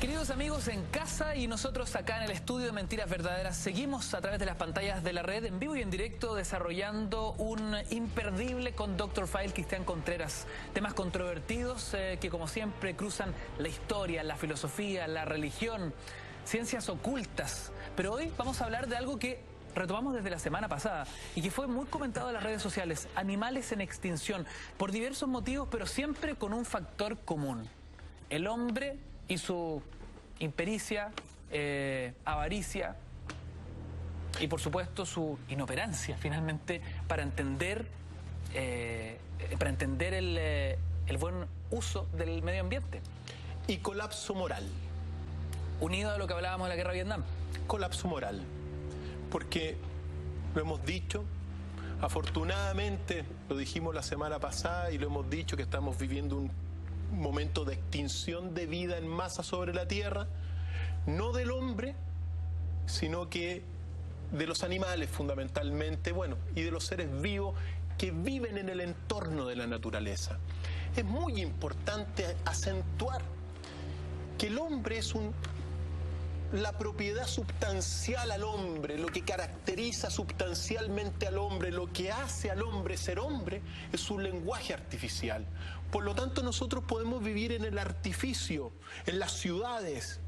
Queridos amigos en casa y nosotros acá en el estudio de Mentiras Verdaderas, seguimos a través de las pantallas de la red en vivo y en directo desarrollando un imperdible con Dr. File Cristian Contreras. Temas controvertidos que como siempre cruzan la historia, la filosofía, la religión, ciencias ocultas. Pero hoy vamos a hablar de algo que retomamos desde la semana pasada y que fue muy comentado en las redes sociales: animales en extinción, por diversos motivos, pero siempre con un factor común: el hombre y su impericia, avaricia y por supuesto su inoperancia finalmente para entender el buen uso del medio ambiente. Y colapso moral. Unido a lo que hablábamos de la guerra de Vietnam. Colapso moral. Porque lo hemos dicho, afortunadamente, lo dijimos la semana pasada y lo hemos dicho, que estamos viviendo un momento de extinción de vida en masa sobre la Tierra, no del hombre, sino que de los animales fundamentalmente, bueno, y de los seres vivos que viven en el entorno de la naturaleza. Es muy importante acentuar que el hombre es la propiedad substancial al hombre, lo que caracteriza substancialmente al hombre, lo que hace al hombre ser hombre, es su lenguaje artificial. Por lo tanto, nosotros podemos vivir en el artificio, en las ciudades,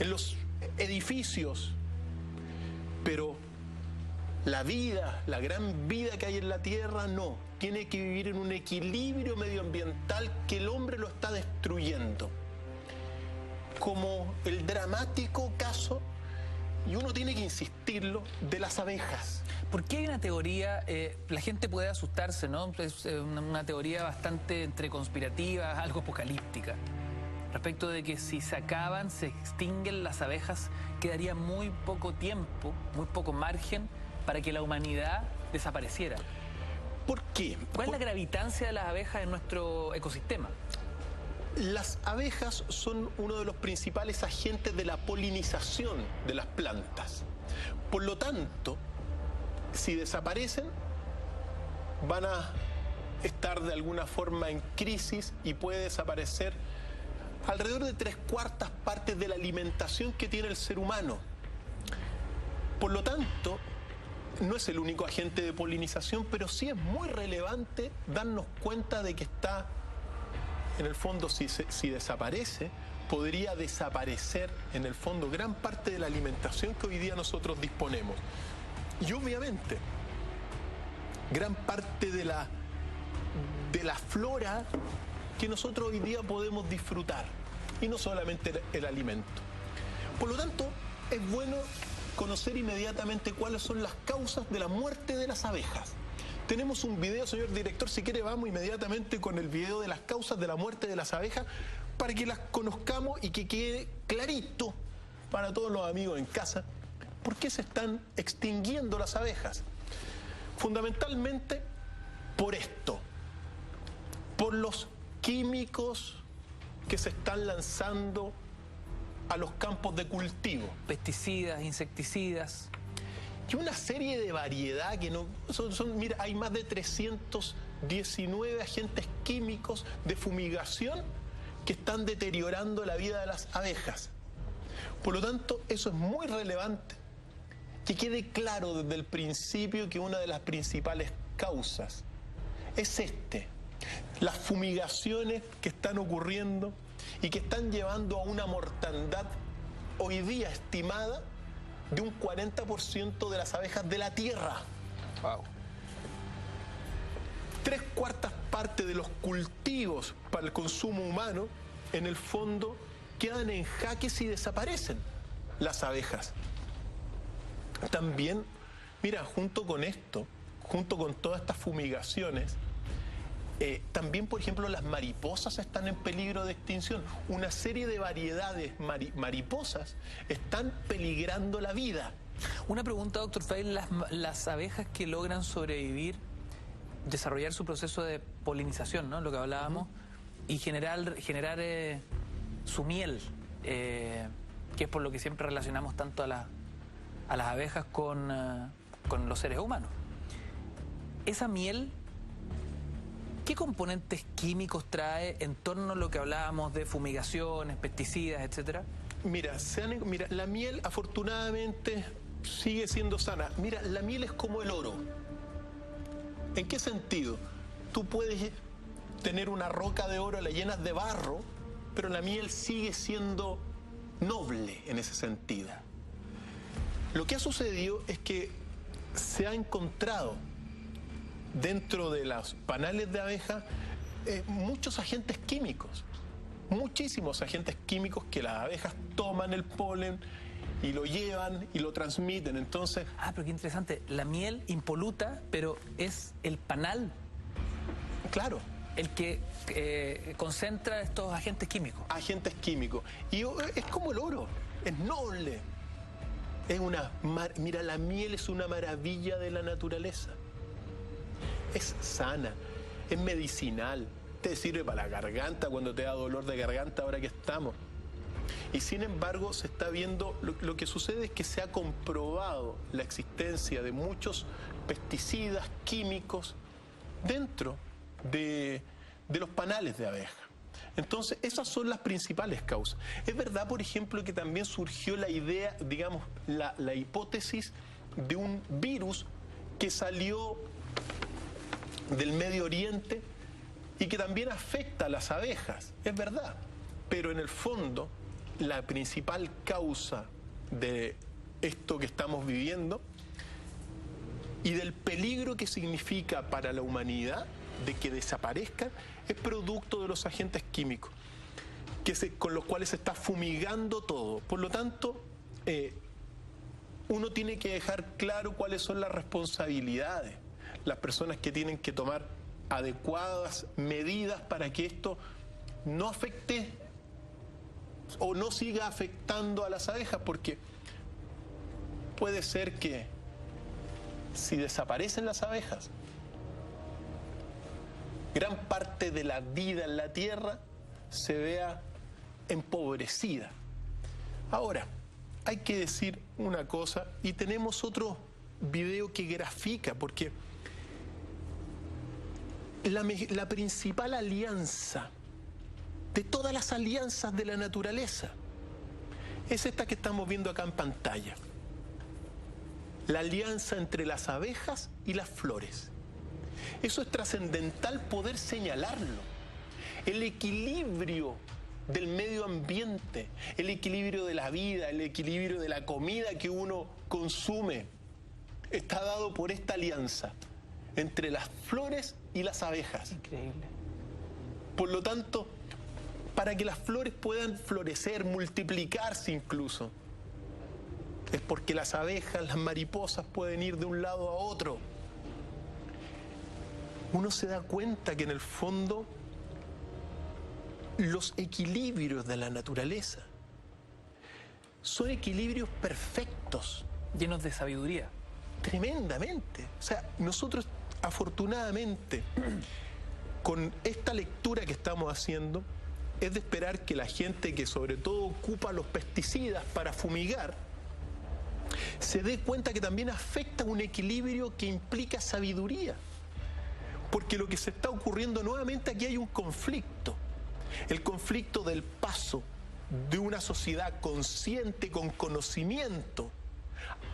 en los edificios, pero la vida, la gran vida que hay en la Tierra, no. Tiene que vivir en un equilibrio medioambiental que el hombre lo está destruyendo. Como el dramático caso, y uno tiene que insistirlo, de las abejas. ¿Por qué hay una teoría, la gente puede asustarse, ¿no? Es una teoría bastante entre conspirativa, algo apocalíptica, respecto de que si se acaban, se extinguen las abejas, quedaría muy poco tiempo, muy poco margen para que la humanidad desapareciera? ¿Por qué? ¿Cuál es la gravitancia de las abejas en nuestro ecosistema? Las abejas son uno de los principales agentes de la polinización de las plantas. Por lo tanto, si desaparecen, van a estar de alguna forma en crisis y puede desaparecer alrededor de 3/4 partes de la alimentación que tiene el ser humano. Por lo tanto, no es el único agente de polinización, pero sí es muy relevante darnos cuenta de que está, en el fondo, si desaparece, podría desaparecer, en el fondo, gran parte de la alimentación que hoy día nosotros disponemos. Y obviamente, gran parte de la flora que nosotros hoy día podemos disfrutar, y no solamente el alimento. Por lo tanto, es bueno conocer inmediatamente cuáles son las causas de la muerte de las abejas. Tenemos un video, señor director, si quiere vamos inmediatamente con el video de las causas de la muerte de las abejas para que las conozcamos y que quede clarito para todos los amigos en casa por qué se están extinguiendo las abejas. Fundamentalmente por esto, por los químicos que se están lanzando a los campos de cultivo. Pesticidas, insecticidas. Y una serie de variedad que no mira, hay más de 319 agentes químicos de fumigación que están deteriorando la vida de las abejas. Por lo tanto, eso es muy relevante que quede claro desde el principio que una de las principales causas es las fumigaciones que están ocurriendo y que están llevando a una mortandad hoy día estimada de un 40% de las abejas de la Tierra. Wow. 3/4 partes de los cultivos para el consumo humano, en el fondo, quedan en jaque si desaparecen las abejas. También, mira, junto con esto, junto con todas estas fumigaciones, también, por ejemplo, las mariposas están en peligro de extinción. Una serie de variedades mariposas están peligrando la vida. Una pregunta, doctor File: las abejas que logran sobrevivir, desarrollar su proceso de polinización, ¿no? Lo que hablábamos, y generar su miel, que es por lo que siempre relacionamos tanto a las abejas con los seres humanos. Esa miel ¿Qué componentes químicos trae en torno a lo que hablábamos de fumigaciones, pesticidas, etcétera? Mira, la miel afortunadamente sigue siendo sana. Mira, la miel es como el oro. ¿En qué sentido? Tú puedes tener una roca de oro, la llenas de barro, pero la miel sigue siendo noble en ese sentido. Lo que ha sucedido es que se ha encontrado dentro de los panales de abeja muchos agentes químicos, muchísimos agentes químicos que las abejas toman el polen y lo llevan y lo transmiten. Entonces, pero qué interesante, la miel impoluta, pero es el panal, claro, el que concentra estos agentes químicos. Agentes químicos. Y es como el oro, es noble. Mira, la miel es una maravilla de la naturaleza. Es sana, es medicinal, te sirve para la garganta cuando te da dolor de garganta ahora que estamos. Y sin embargo se está viendo, lo que sucede es que se ha comprobado la existencia de muchos pesticidas químicos dentro de los panales de abeja. Entonces, esas son las principales causas. Es verdad, por ejemplo, que también surgió la idea, digamos, la hipótesis de un virus que salió del Medio Oriente y que también afecta a las abejas. Es verdad, pero en el fondo, la principal causa de esto que estamos viviendo y del peligro que significa para la humanidad de que desaparezcan es producto de los agentes químicos con los cuales se está fumigando todo. Por lo tanto, uno tiene que dejar claro cuáles son las responsabilidades, las personas que tienen que tomar adecuadas medidas para que esto no afecte o no siga afectando a las abejas, porque puede ser que si desaparecen las abejas, gran parte de la vida en la Tierra se vea empobrecida. Ahora, hay que decir una cosa, y tenemos otro video que grafica, porque la principal alianza de todas las alianzas de la naturaleza es esta que estamos viendo acá en pantalla. La alianza entre las abejas y las flores. Eso es trascendental poder señalarlo. El equilibrio del medio ambiente, el equilibrio de la vida, el equilibrio de la comida que uno consume, está dado por esta alianza entre las flores y las abejas. Increíble. Por lo tanto, para que las flores puedan florecer, multiplicarse incluso, es porque las abejas, las mariposas pueden ir de un lado a otro. Uno se da cuenta que en el fondo los equilibrios de la naturaleza son equilibrios perfectos. Llenos de sabiduría. Tremendamente. O sea, nosotros afortunadamente con esta lectura que estamos haciendo es de esperar que la gente que sobre todo ocupa los pesticidas para fumigar se dé cuenta que también afecta un equilibrio que implica sabiduría. Porque lo que se está ocurriendo nuevamente aquí hay un conflicto. El conflicto del paso de una sociedad consciente con conocimiento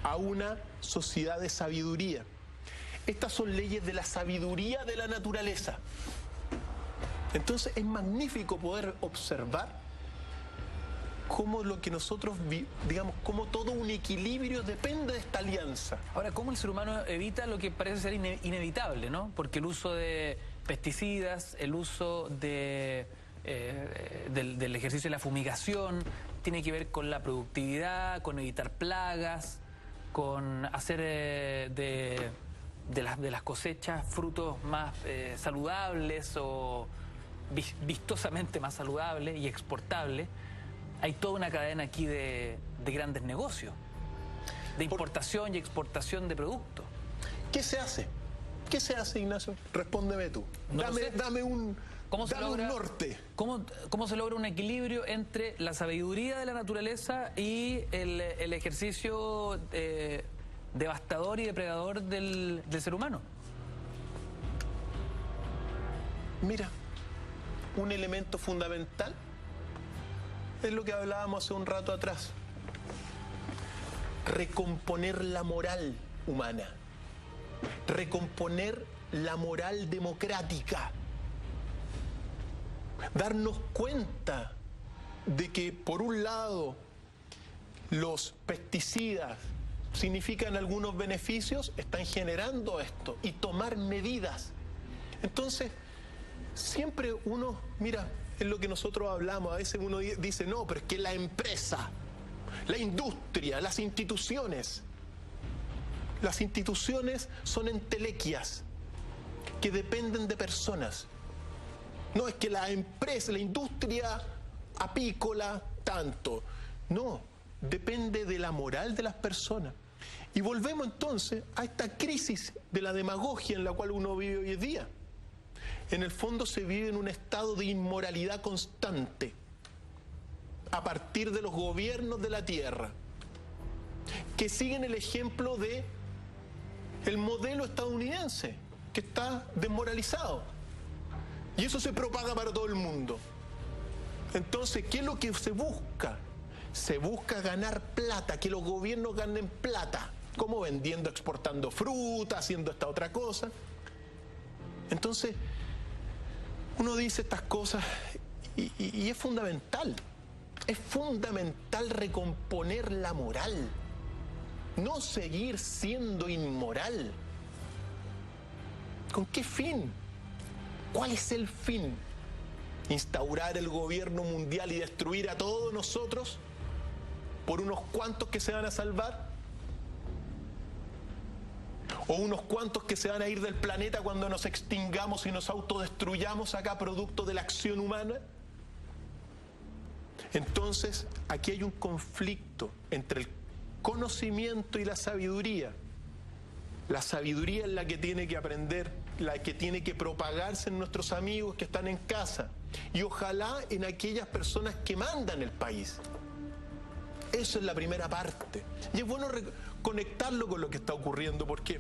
a una sociedad de sabiduría. Estas son leyes de la sabiduría de la naturaleza. Entonces es magnífico poder observar cómo lo que nosotros, digamos, cómo todo un equilibrio depende de esta alianza. Ahora, ¿cómo el ser humano evita lo que parece ser inevitable, ¿no? Porque el uso de pesticidas, el uso del ejercicio de la fumigación, tiene que ver con la productividad, con evitar plagas, con hacer de las cosechas frutos más saludables o vistosamente más saludables y exportables. Hay toda una cadena aquí de grandes negocios, de importación y exportación de productos. ¿Qué se hace? ¿Qué se hace, Ignacio? Respóndeme tú. Dame un norte. ¿Cómo se logra un equilibrio entre la sabiduría de la naturaleza y el ejercicio devastador y depredador del ser humano? mira, un elemento fundamental es lo que hablábamos hace un rato atrás. Recomponer la moral humana, recomponer la moral democrática, darnos cuenta de que por un lado los pesticidas significan algunos beneficios, están generando esto, y tomar medidas. Entonces, siempre uno, mira, es lo que nosotros hablamos, a veces uno dice, no, pero es que la empresa, la industria, las instituciones son entelequias que dependen de personas. No es que la empresa, la industria apícola, tanto. No, depende de la moral de las personas. Y volvemos entonces a esta crisis de la demagogia en la cual uno vive hoy en día. En el fondo se vive en un estado de inmoralidad constante a partir de los gobiernos de la tierra, que siguen el ejemplo de el modelo estadounidense, que está desmoralizado. Y eso se propaga para todo el mundo. Entonces, ¿qué es lo que se busca? Se busca ganar plata, que los gobiernos ganen plata, como vendiendo, exportando fruta, haciendo esta otra cosa. Entonces, uno dice estas cosas y es fundamental. Es fundamental recomponer la moral, no seguir siendo inmoral. ¿Con qué fin? ¿Cuál es el fin? ¿Instaurar el gobierno mundial y destruir a todos nosotros por unos cuantos que se van a salvar? ¿O unos cuantos que se van a ir del planeta cuando nos extingamos y nos autodestruyamos acá producto de la acción humana? Entonces, aquí hay un conflicto entre el conocimiento y la sabiduría. La sabiduría es la que tiene que aprender, la que tiene que propagarse en nuestros amigos que están en casa y ojalá en aquellas personas que mandan el país. Eso es la primera parte. Y es bueno conectarlo con lo que está ocurriendo porque,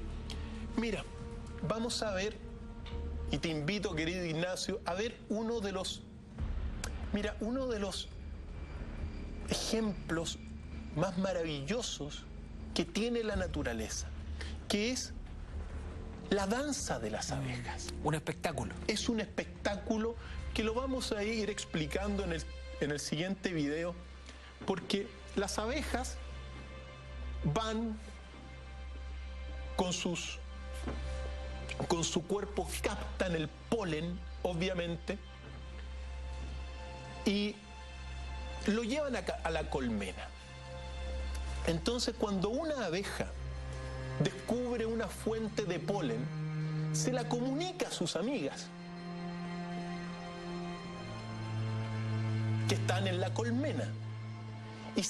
mira, vamos a ver, y te invito, querido Ignacio, a ver uno de los ejemplos más maravillosos que tiene la naturaleza, que es la danza de las abejas. Un espectáculo. Es un espectáculo que lo vamos a ir explicando en el siguiente video, porque las abejas van con su cuerpo, captan el polen, obviamente, y lo llevan a la colmena. Entonces, cuando una abeja descubre una fuente de polen, se la comunica a sus amigas que están en la colmena y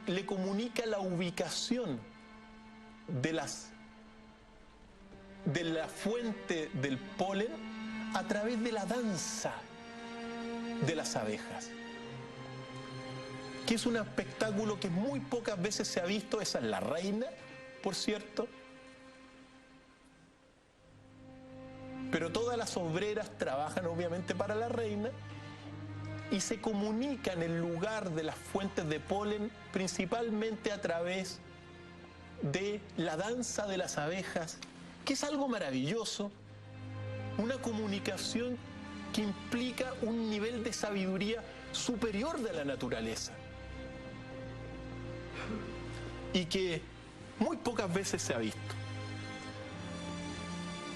le comunica la ubicación de la fuente del polen a través de la danza de las abejas, que es un espectáculo que muy pocas veces se ha visto. Esa es la reina, por cierto, pero todas las obreras trabajan obviamente para la reina y se comunican el lugar de las fuentes de polen principalmente a través de la danza de las abejas, que es algo maravilloso, una comunicación que implica un nivel de sabiduría superior de la naturaleza y que muy pocas veces se ha visto.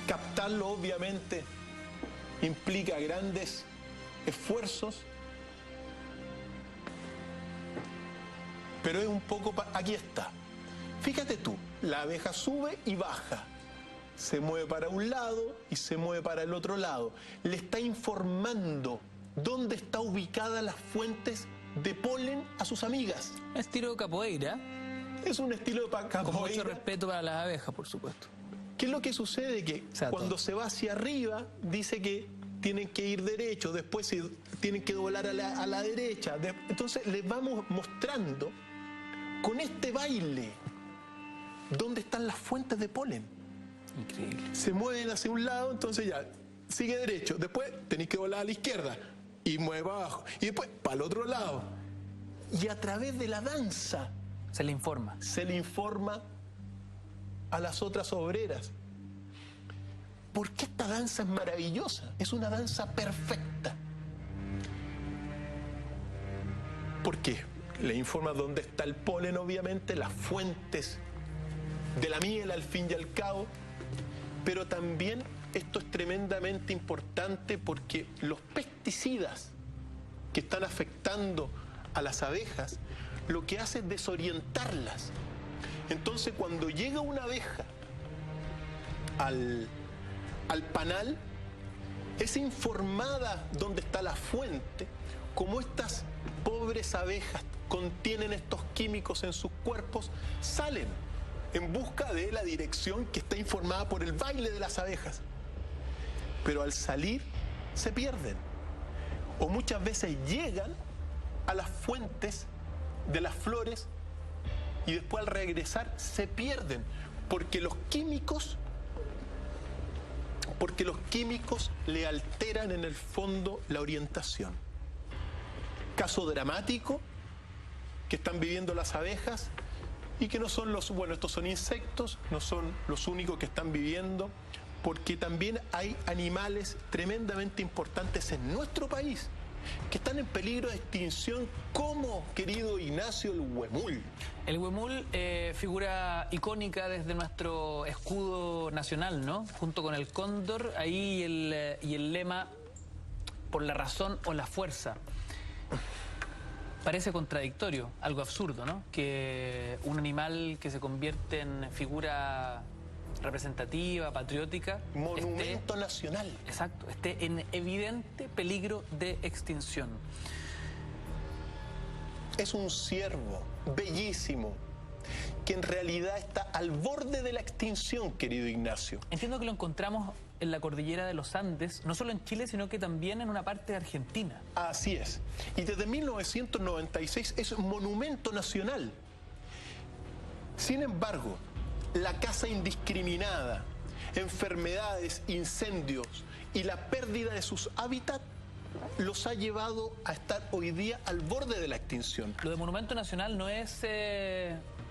Captarlo obviamente implica grandes esfuerzos, pero es un poco... Aquí está. Fíjate tú, la abeja sube y baja, se mueve para un lado y se mueve para el otro lado. Le está informando dónde está ubicada las fuentes de polen a sus amigas. Estilo capoeira. Es un estilo de capoeira. Con mucho respeto para las abejas, por supuesto. ¿Qué es lo que sucede? Que cuando se va hacia arriba, dice que tienen que ir derecho, después tienen que doblar a la derecha. Entonces les vamos mostrando con este baile dónde están las fuentes de polen. Increíble. Se mueven hacia un lado, entonces ya sigue derecho, después tenéis que volar a la izquierda y mueve abajo, y después para el otro lado. Y a través de la danza se le informa. Se le informa a las otras obreras. Porque esta danza es maravillosa, es una danza perfecta. Porque le informa dónde está el polen, obviamente, las fuentes de la miel al fin y al cabo, pero también esto es tremendamente importante porque los pesticidas que están afectando a las abejas, lo que hace es desorientarlas. Entonces, cuando llega una abeja al panal, es informada dónde está la fuente. Como estas pobres abejas contienen estos químicos en sus cuerpos, salen en busca de la dirección que está informada por el baile de las abejas. Pero al salir, se pierden. O muchas veces llegan a las fuentes de las flores y después al regresar se pierden porque los químicos le alteran en el fondo la orientación. Caso dramático que están viviendo las abejas y que no son estos son insectos, no son los únicos que están viviendo, porque también hay animales tremendamente importantes en nuestro país que están en peligro de extinción, como, querido Ignacio, el huemul. El huemul, figura icónica desde nuestro escudo nacional, ¿no? Junto con el cóndor, ahí y el lema, por la razón o la fuerza. Parece contradictorio, algo absurdo, ¿no? Que un animal que se convierte en figura representativa, patriótica, monumento nacional. Exacto, esté en evidente peligro de extinción. Es un ciervo bellísimo que en realidad está al borde de la extinción, querido Ignacio. Entiendo que lo encontramos en la cordillera de los Andes, no solo en Chile, sino que también en una parte de Argentina. Así es. Y desde 1996 es monumento nacional. Sin embargo, la caza indiscriminada, enfermedades, incendios y la pérdida de sus hábitats los ha llevado a estar hoy día al borde de la extinción. Lo de monumento nacional no es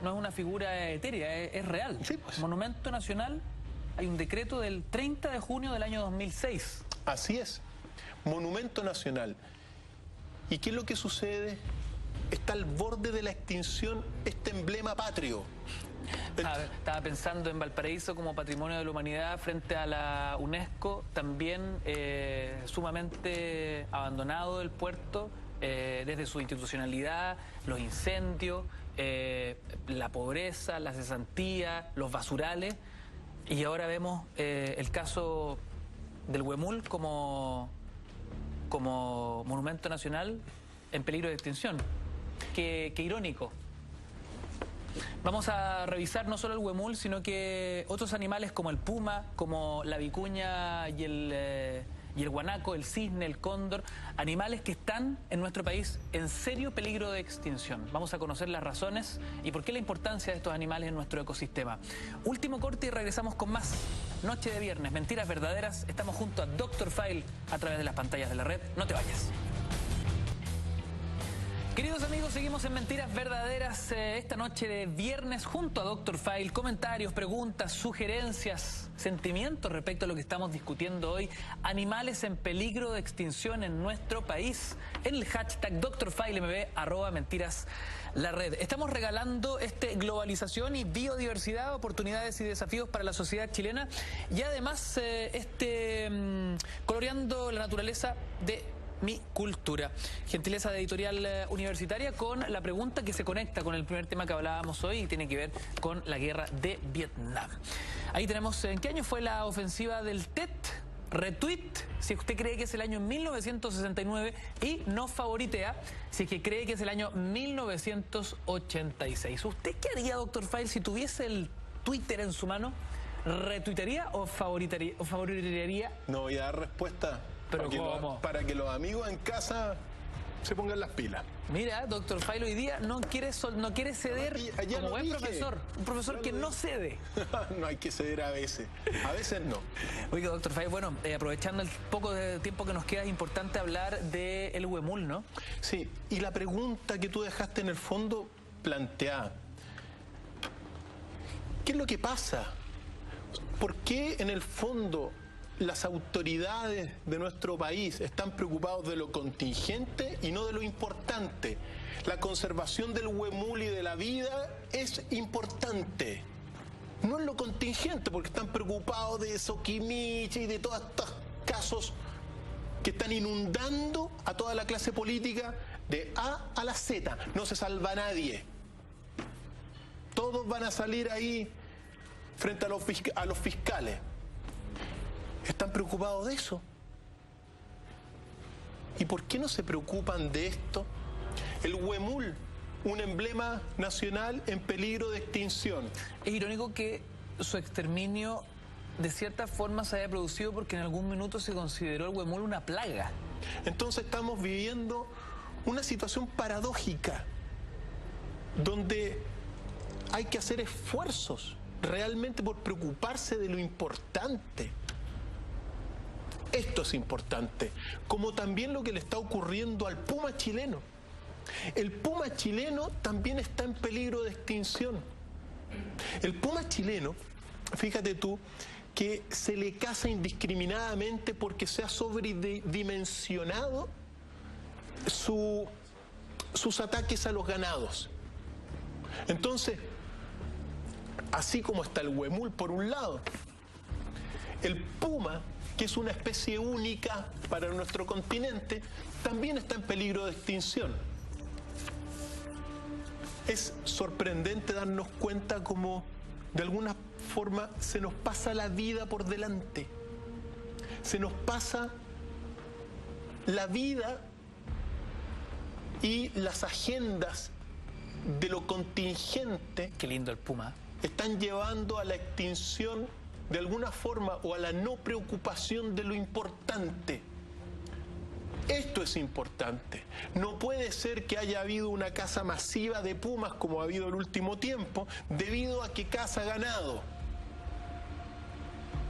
una figura etérea, es real. Sí, pues. Monumento nacional, hay un decreto del 30 de junio del año 2006. Así es, monumento nacional. ¿Y qué es lo que sucede? Está al borde de la extinción este emblema patrio. Estaba pensando en Valparaíso como patrimonio de la humanidad frente a la UNESCO, también sumamente abandonado el puerto, desde su institucionalidad, los incendios, la pobreza, la cesantía, los basurales, y ahora vemos el caso del huemul como monumento nacional en peligro de extinción. Qué irónico. Vamos a revisar no solo el huemul, sino que otros animales como el puma, como la vicuña y el guanaco, el cisne, el cóndor, animales que están en nuestro país en serio peligro de extinción. Vamos a conocer las razones y por qué la importancia de estos animales en nuestro ecosistema. Último corte y regresamos con más. Noche de viernes, mentiras verdaderas. Estamos junto a Dr. File a través de las pantallas de la red. No te vayas. Queridos amigos, seguimos en Mentiras Verdaderas esta noche de viernes junto a Dr. File. Comentarios, preguntas, sugerencias, sentimientos respecto a lo que estamos discutiendo hoy. Animales en peligro de extinción en nuestro país. En el hashtag DrFileMB, @mentiras.la_red. Estamos regalando globalización y biodiversidad, oportunidades y desafíos para la sociedad chilena. Y además coloreando la naturaleza de mi cultura. Gentileza de Editorial Universitaria con la pregunta que se conecta con el primer tema que hablábamos hoy y tiene que ver con la guerra de Vietnam. Ahí tenemos, ¿en qué año fue la ofensiva del Tet? Retweet si usted cree que es el año 1969 y nos favoritea si es que cree que es el año 1986. ¿Usted qué haría, Dr. File, si tuviese el Twitter en su mano? ¿Retuitearía o favoritaría? No voy a dar respuesta. ¿Pero cómo? Para que los amigos en casa se pongan las pilas. Mira, doctor File hoy día no quiere ceder Ayer como lo buen dije. profesor. Un profesor que no cede. No hay que ceder a veces no. Oiga, doctor File, bueno, aprovechando el poco de tiempo que nos queda, es importante hablar del huemul, ¿no? Sí, y la pregunta que tú dejaste en el fondo planteada. ¿Qué es lo que pasa? ¿Por qué en el fondo las autoridades de nuestro país están preocupados de lo contingente y no de lo importante? La conservación del huemul y de la vida es importante. No es lo contingente, porque están preocupados de Soquimich y de todos estos casos que están inundando a toda la clase política de A a la Z. No se salva nadie. Todos van a salir ahí frente a los fiscales. ¿Están preocupados de eso? ¿Y por qué no se preocupan de esto? El huemul, un emblema nacional en peligro de extinción. Es irónico que su exterminio de cierta forma se haya producido porque en algún minuto se consideró el huemul una plaga. Entonces estamos viviendo una situación paradójica donde hay que hacer esfuerzos realmente por preocuparse de lo importante. Esto es importante, como también lo que le está ocurriendo al puma chileno. El puma chileno también está en peligro de extinción. El puma chileno, fíjate tú, que se le caza indiscriminadamente porque se ha sobredimensionado sus ataques a los ganados. Entonces, así como está el huemul por un lado, el puma, que es una especie única para nuestro continente, también está en peligro de extinción. Es sorprendente darnos cuenta cómo de alguna forma se nos pasa la vida por delante. Se nos pasa la vida y las agendas de lo contingente. Qué lindo el puma. Están llevando a la extinción de alguna forma o a la no preocupación de lo importante. Esto es importante. No puede ser que haya habido una caza masiva de pumas como ha habido el último tiempo debido a que caza ganado.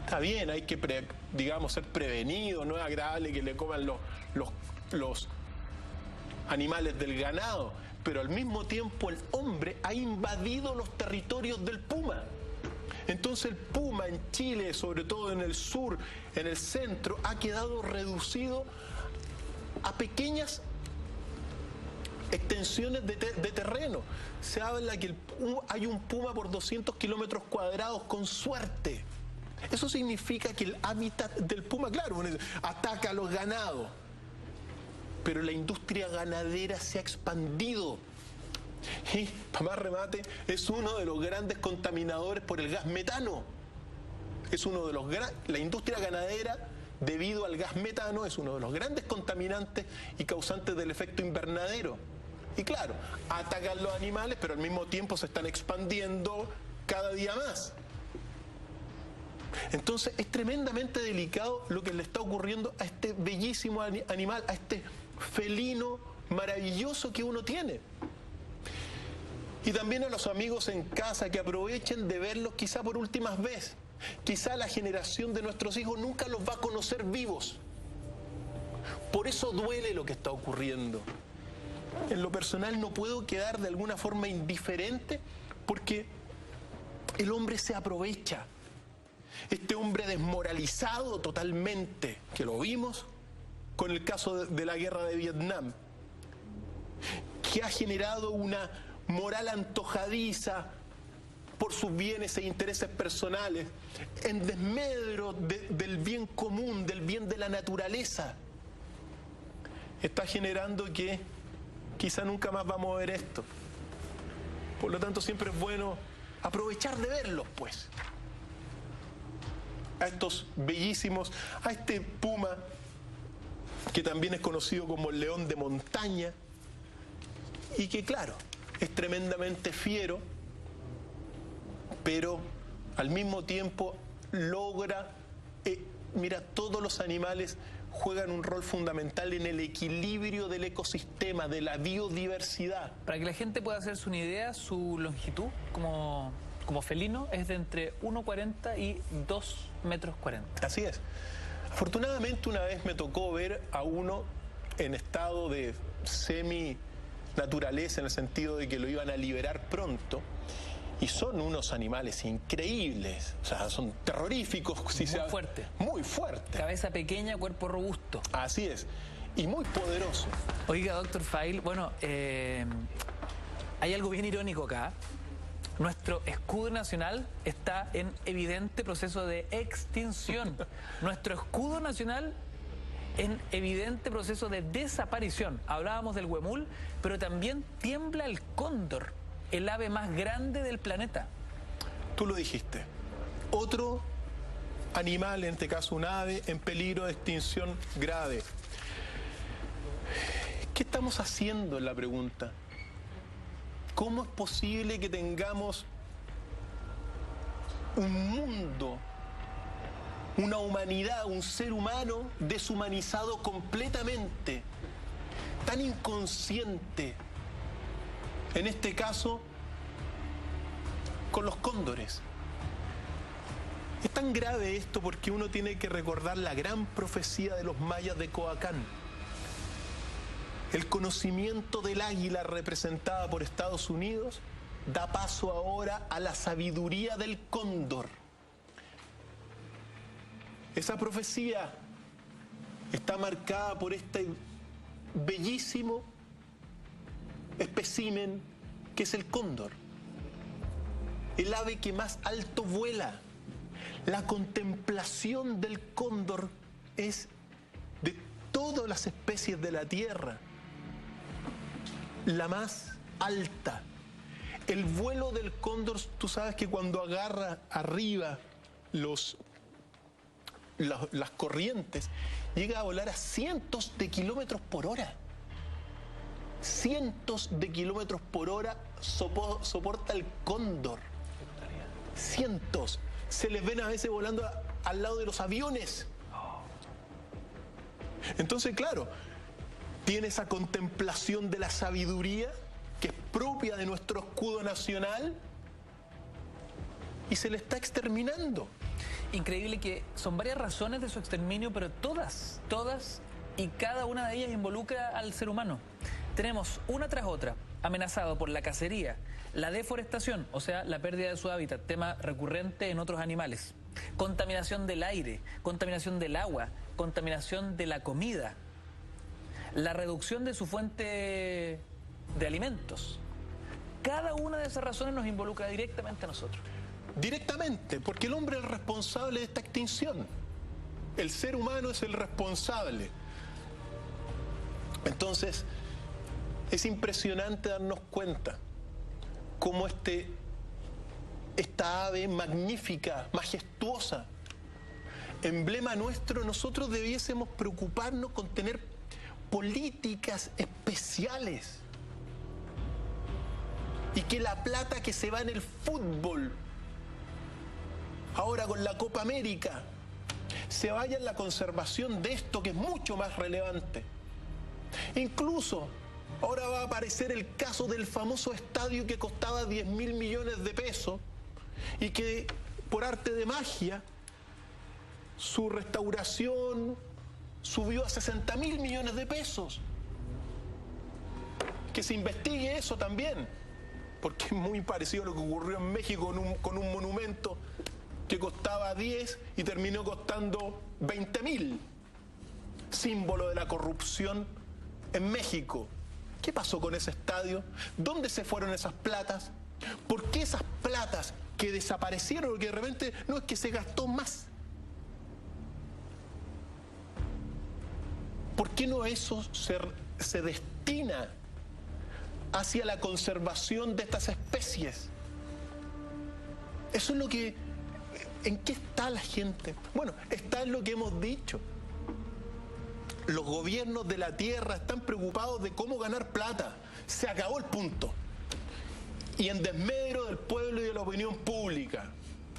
Está bien, hay que, ser prevenido, no es agradable que le coman los animales del ganado, pero al mismo tiempo el hombre ha invadido los territorios del puma. Entonces el puma en Chile, sobre todo en el sur, en el centro, ha quedado reducido a pequeñas extensiones de terreno. Se habla que hay un puma por 200 kilómetros cuadrados con suerte. Eso significa que el hábitat del puma, claro, ataca a los ganados, pero la industria ganadera se ha expandido. Y, para más remate, es uno de los grandes contaminadores por el gas metano. Es uno de los la industria ganadera, debido al gas metano, es uno de los grandes contaminantes y causantes del efecto invernadero. Y claro, atacan los animales, pero al mismo tiempo se están expandiendo cada día más. Entonces es tremendamente delicado lo que le está ocurriendo a este bellísimo animal, a este felino maravilloso que uno tiene. Y también a los amigos en casa que aprovechen de verlos quizá por últimas veces. Quizá la generación de nuestros hijos nunca los va a conocer vivos. Por eso duele lo que está ocurriendo. En lo personal no puedo quedar de alguna forma indiferente porque el hombre se aprovecha. Este hombre desmoralizado totalmente, que lo vimos con el caso de la guerra de Vietnam, que ha generado una moral antojadiza por sus bienes e intereses personales, en desmedro del bien común, del bien de la naturaleza, está generando que quizá nunca más vamos a ver esto. Por lo tanto, siempre es bueno aprovechar de verlos, pues. A estos bellísimos, a este puma, que también es conocido como el león de montaña, y que, claro, es tremendamente fiero, pero al mismo tiempo logra, mira, todos los animales juegan un rol fundamental en el equilibrio del ecosistema, de la biodiversidad. Para que la gente pueda hacerse una idea, su longitud como felino es de entre 1,40 y 2,40 metros. Así es. Afortunadamente una vez me tocó ver a uno en estado de semi-naturaleza, en el sentido de que lo iban a liberar pronto, y son unos animales increíbles, o sea, son terroríficos. Muy fuerte. Cabeza pequeña, cuerpo robusto. Así es, y muy poderoso. Oiga, doctor File, bueno, hay algo bien irónico acá. Nuestro escudo nacional está en evidente proceso de extinción. Nuestro escudo nacional en evidente proceso de desaparición. Hablábamos del huemul, pero también tiembla el cóndor, el ave más grande del planeta. Tú lo dijiste. Otro animal, en este caso un ave, en peligro de extinción grave. ¿Qué estamos haciendo? Es la pregunta. ¿Cómo es posible que tengamos un mundo, una humanidad, un ser humano deshumanizado completamente, tan inconsciente, en este caso, con los cóndores? Es tan grave esto porque uno tiene que recordar la gran profecía de los mayas de Coacán. El conocimiento del águila representada por Estados Unidos da paso ahora a la sabiduría del cóndor. Esa profecía está marcada por este bellísimo espécimen que es el cóndor, el ave que más alto vuela. La contemplación del cóndor es de todas las especies de la tierra la más alta. El vuelo del cóndor, tú sabes que cuando agarra arriba las corrientes, llega a volar a cientos de kilómetros por hora. Cientos de kilómetros por hora soporta el cóndor. Cientos. Se les ven a veces volando al lado de los aviones. Entonces, claro, tiene esa contemplación de la sabiduría que es propia de nuestro escudo nacional y se le está exterminando. Increíble que son varias razones de su exterminio, pero todas y cada una de ellas involucra al ser humano. Tenemos una tras otra, amenazado por la cacería, la deforestación, o sea, la pérdida de su hábitat, tema recurrente en otros animales, contaminación del aire, contaminación del agua, contaminación de la comida, la reducción de su fuente de alimentos. Cada una de esas razones nos involucra directamente a nosotros. Directamente, porque el hombre es el responsable de esta extinción. El ser humano es el responsable. Entonces, es impresionante darnos cuenta cómo esta ave magnífica, majestuosa, emblema nuestro, nosotros debiésemos preocuparnos con tener políticas especiales y que la plata que se va en el fútbol, ahora con la Copa América, se vaya en la conservación de esto que es mucho más relevante. Incluso ahora va a aparecer el caso del famoso estadio que costaba 10.000 millones de pesos y que por arte de magia su restauración subió a 60.000 millones de pesos. Que se investigue eso también, porque es muy parecido a lo que ocurrió en México con un monumento que costaba 10 y terminó costando 20.000. Símbolo de la corrupción en México. ¿Qué pasó con ese estadio? ¿Dónde se fueron esas platas? ¿Por qué esas platas que desaparecieron? Porque de repente no es que se gastó más. ¿Por qué no eso se destina hacia la conservación de estas especies? Eso es lo que... ¿En qué está la gente? Bueno, está en lo que hemos dicho. Los gobiernos de la tierra están preocupados de cómo ganar plata. Se acabó el punto. Y en desmedro del pueblo y de la opinión pública.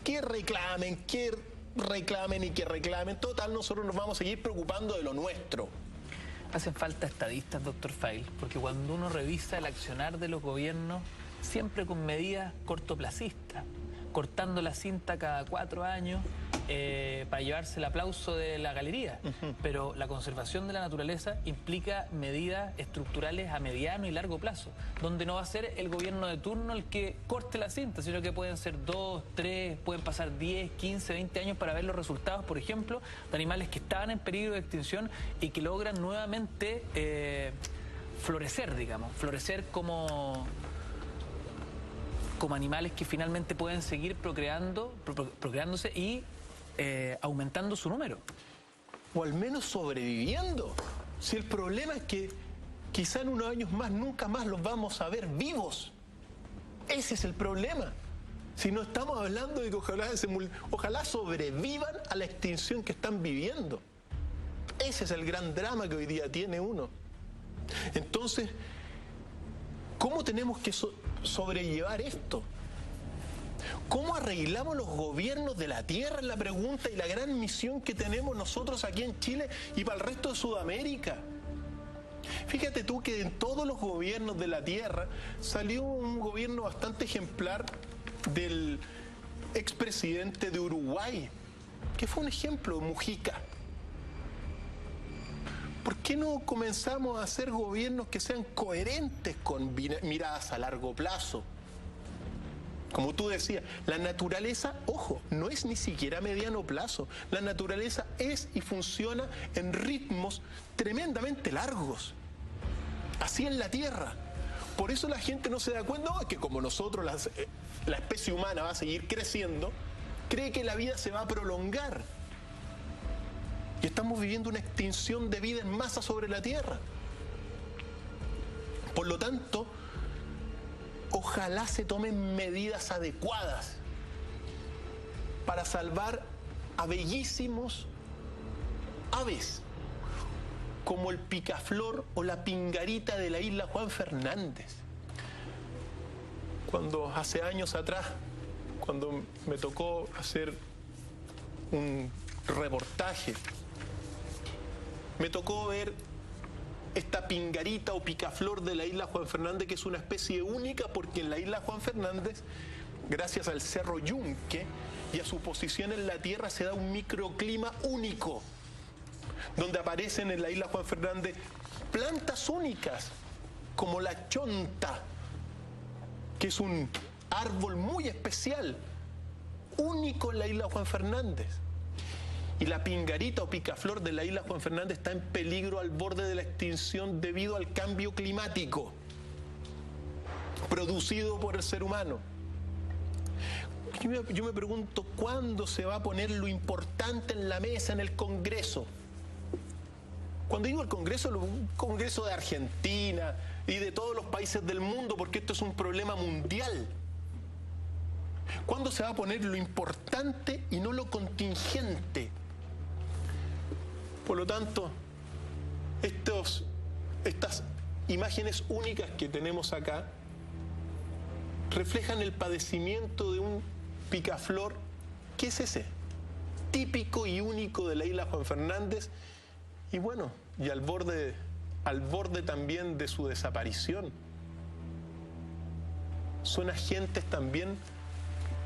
Que reclamen, que reclamen y que reclamen. Total, nosotros nos vamos a seguir preocupando de lo nuestro. Hacen falta estadistas, doctor Feil, porque cuando uno revisa el accionar de los gobiernos, siempre con medidas cortoplacistas, cortando la cinta cada 4 años para llevarse el aplauso de la galería. Pero la conservación de la naturaleza implica medidas estructurales a mediano y largo plazo, donde no va a ser el gobierno de turno el que corte la cinta, sino que pueden ser 2, 3, pueden pasar 10, 15, 20 años para ver los resultados, por ejemplo, de animales que estaban en peligro de extinción y que logran nuevamente florecer, digamos, florecer como animales que finalmente pueden seguir procreándose y aumentando su número. O al menos sobreviviendo. Si el problema es que quizá en unos años más nunca más los vamos a ver vivos. Ese es el problema. Si no estamos hablando de que ojalá sobrevivan a la extinción que están viviendo. Ese es el gran drama que hoy día tiene uno. Entonces, ¿cómo tenemos que sobrellevar esto? ¿Cómo arreglamos los gobiernos de la tierra? Es la pregunta y la gran misión que tenemos nosotros aquí en Chile y para el resto de Sudamérica. Fíjate tú que en todos los gobiernos de la tierra salió un gobierno bastante ejemplar del expresidente de Uruguay, que fue un ejemplo, Mujica. ¿Por qué no comenzamos a hacer gobiernos que sean coherentes con miradas a largo plazo? Como tú decías, la naturaleza, ojo, no es ni siquiera a mediano plazo. La naturaleza es y funciona en ritmos tremendamente largos. Así en la Tierra. Por eso la gente no se da cuenta que como nosotros, la especie humana va a seguir creciendo, cree que la vida se va a prolongar. Y estamos viviendo una extinción de vida en masa sobre la Tierra. Por lo tanto, ojalá se tomen medidas adecuadas para salvar a bellísimos aves como el picaflor o la pingarita de la isla Juan Fernández. Cuando hace años atrás, cuando me tocó hacer un reportaje, me tocó ver esta pingarita o picaflor de la isla Juan Fernández, que es una especie única porque en la isla Juan Fernández, gracias al Cerro Yunque y a su posición en la tierra, se da un microclima único, donde aparecen en la isla Juan Fernández plantas únicas, como la chonta, que es un árbol muy especial, único en la isla Juan Fernández. Y la pingarita o picaflor de la isla Juan Fernández está en peligro al borde de la extinción debido al cambio climático producido por el ser humano. Yo me pregunto, ¿cuándo se va a poner lo importante en la mesa en el Congreso? Cuando digo el Congreso de Argentina y de todos los países del mundo, porque esto es un problema mundial. ¿Cuándo se va a poner lo importante y no lo contingente? Por lo tanto, estas imágenes únicas que tenemos acá reflejan el padecimiento de un picaflor, que es ese, típico y único de la isla Juan Fernández, y bueno, y al borde también de su desaparición. Son agentes también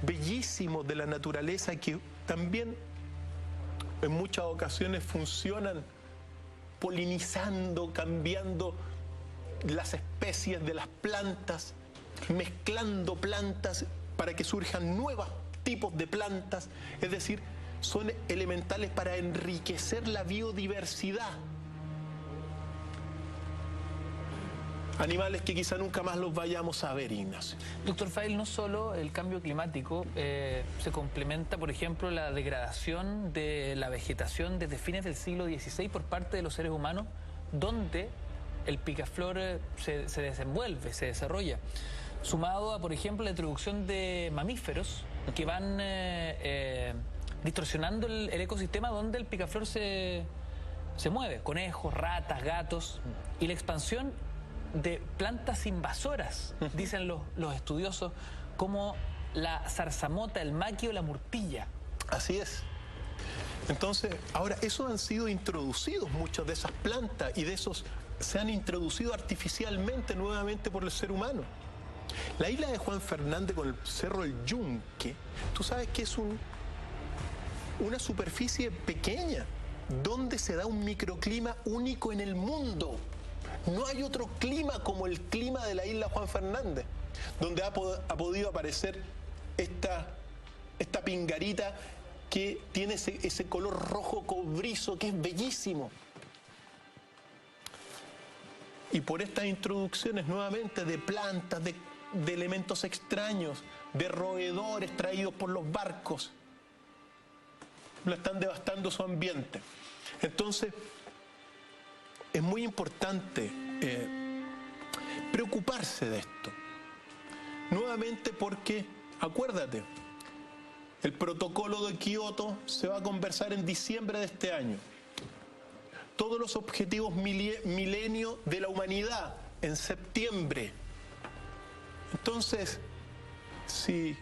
bellísimos de la naturaleza que también en muchas ocasiones funcionan polinizando, cambiando las especies de las plantas, mezclando plantas para que surjan nuevos tipos de plantas, es decir, son elementales para enriquecer la biodiversidad. Animales que quizá nunca más los vayamos a ver, Ignacio. Doctor Feil, no solo el cambio climático, se complementa, por ejemplo, la degradación de la vegetación desde fines del siglo XVI por parte de los seres humanos, donde el picaflor se desenvuelve, se desarrolla. Sumado a, por ejemplo, la introducción de mamíferos que van distorsionando el ecosistema donde el picaflor se mueve, conejos, ratas, gatos, y la expansión de plantas invasoras, dicen los estudiosos, como la zarzamota, el maqui o la murtilla. Así es. Entonces, ahora, esos han sido introducidos, muchas de esas plantas, y de esos se han introducido artificialmente nuevamente por el ser humano. La isla de Juan Fernández con el Cerro El Yunque, tú sabes que es una superficie pequeña, donde se da un microclima único en el mundo. No hay otro clima como el clima de la isla Juan Fernández, donde ha podido aparecer esta pingarita que tiene ese color rojo cobrizo que es bellísimo. Y por estas introducciones nuevamente de plantas, de elementos extraños, de roedores traídos por los barcos, lo están devastando su ambiente. Entonces, es muy importante preocuparse de esto. Nuevamente porque, acuérdate, el protocolo de Kioto se va a conversar en diciembre de este año. Todos los objetivos milenio de la humanidad en septiembre. Entonces, si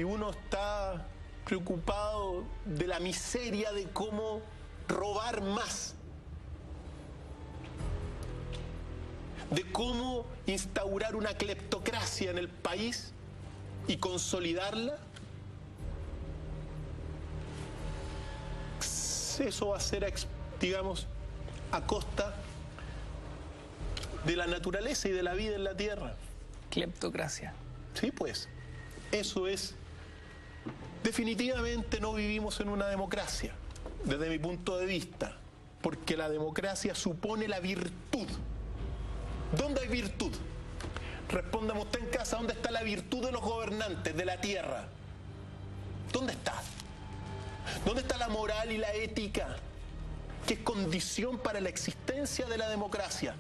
uno está preocupado de la miseria de cómo robar más, de cómo instaurar una cleptocracia en el país y consolidarla, eso va a ser, digamos, a costa de la naturaleza y de la vida en la tierra. Cleptocracia. Sí, pues, eso es. Definitivamente no vivimos en una democracia, desde mi punto de vista, porque la democracia supone la virtud. ¿Dónde hay virtud? Respóndame usted en casa, ¿dónde está la virtud de los gobernantes de la tierra? ¿Dónde está? ¿Dónde está la moral y la ética, que es condición para la existencia de la democracia?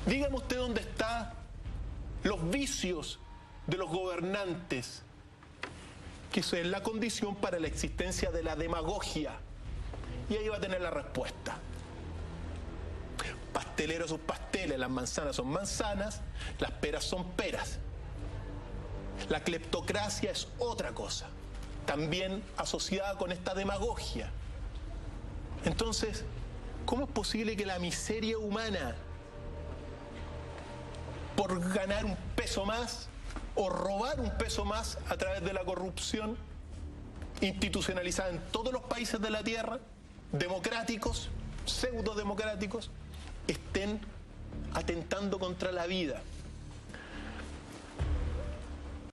Dígame usted dónde están los vicios de los gobernantes, que es la condición para la existencia de la demagogia. Y ahí va a tener la respuesta. Pasteleros sus pasteles, las manzanas son manzanas, las peras son peras. La cleptocracia es otra cosa, también asociada con esta demagogia. Entonces, ¿cómo es posible que la miseria humana, por ganar un peso más o robar un peso más a través de la corrupción institucionalizada en todos los países de la tierra, democráticos, pseudo-democráticos, estén atentando contra la vida?